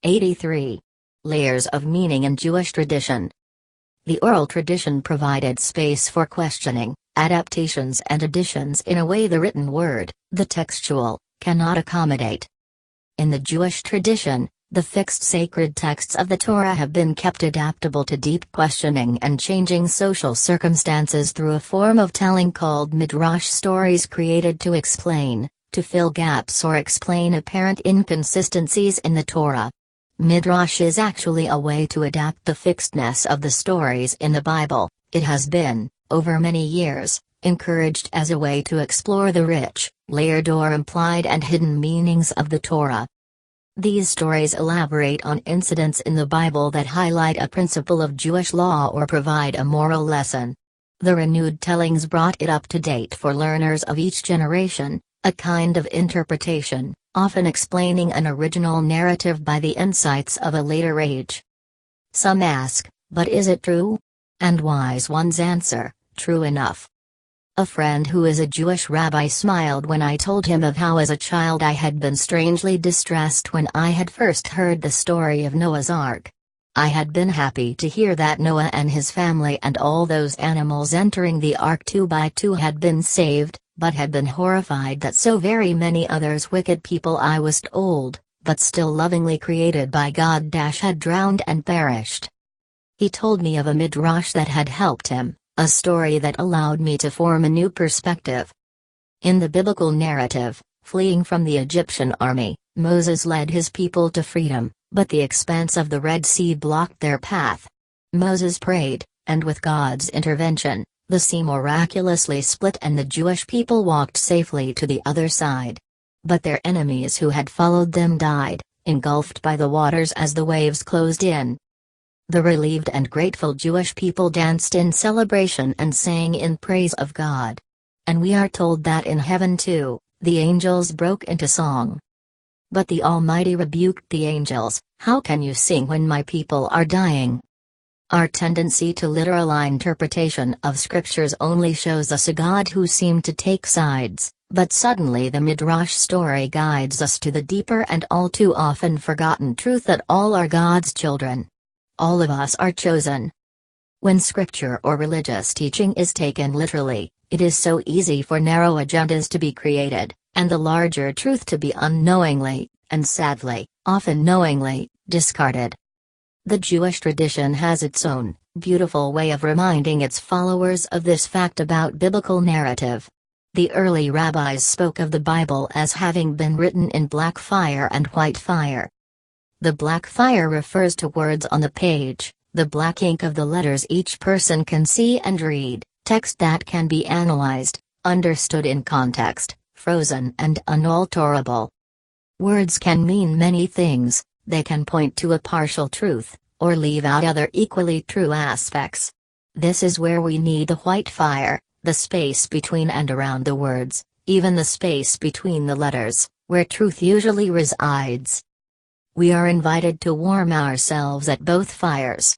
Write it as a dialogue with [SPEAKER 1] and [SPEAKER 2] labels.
[SPEAKER 1] 83. Layers of meaning in Jewish tradition. The oral tradition provided space for questioning, adaptations and additions in a way the written word, the textual, cannot accommodate. In the Jewish tradition, the fixed sacred texts of the Torah have been kept adaptable to deep questioning and changing social circumstances through a form of telling called Midrash, stories created to explain, to fill gaps or explain apparent inconsistencies in the Torah. Midrash is actually a way to adapt the fixed-ness of the stories in the Bible. It has been, over many years, encouraged as a way to explore the rich, layered or implied and hidden meanings of the Torah. These stories elaborate on incidents in the Bible that highlight a principle of Jewish law or provide a moral lesson. The renewed tellings brought it up to date for learners of each generation, a kind of interpretation, often explaining an original narrative by the insights of a later age. Some ask, but is it true? And wise ones answer, true enough. A friend who is a Jewish rabbi smiled when I told him of how as a child I had been strangely distressed when I had first heard the story of Noah's Ark. I had been happy to hear that Noah and his family and all those animals entering the ark 2 by 2 had been saved, but had been horrified that so very many others wicked people I was old, but still lovingly created by God had drowned and perished. He told me of a midrash that had helped him, a story that allowed me to form a new perspective. In the biblical narrative, fleeing from the Egyptian army, Moses led his people to freedom, but the expanse of the Red Sea blocked their path. Moses prayed, and with God's intervention, the sea miraculously split and the Jewish people walked safely to the other side. But their enemies who had followed them died, engulfed by the waters as the waves closed in. The relieved and grateful Jewish people danced in celebration and sang in praise of God. And we are told that in heaven too, the angels broke into song. But the Almighty rebuked the angels, "How can you sing when my people are dying?" Our tendency to literal interpretation of scriptures only shows us a God who seemed to take sides, but suddenly the Midrash story guides us to the deeper and all too often forgotten truth that all are God's children. All of us are chosen. When scripture or religious teaching is taken literally, it is so easy for narrow agendas to be created, and the larger truth to be unknowingly, and sadly, often knowingly, discarded. The Jewish tradition has its own, beautiful way of reminding its followers of this fact about biblical narrative. The early rabbis spoke of the Bible as having been written in black fire and white fire. The black fire refers to words on the page, the black ink of the letters each person can see and read, text that can be analyzed, understood in context, frozen and unalterable. Words can mean many things. They can point to a partial truth, or leave out other equally true aspects. This is where we need the white fire, the space between and around the words, even the space between the letters, where truth usually resides. We are invited to warm ourselves at both fires,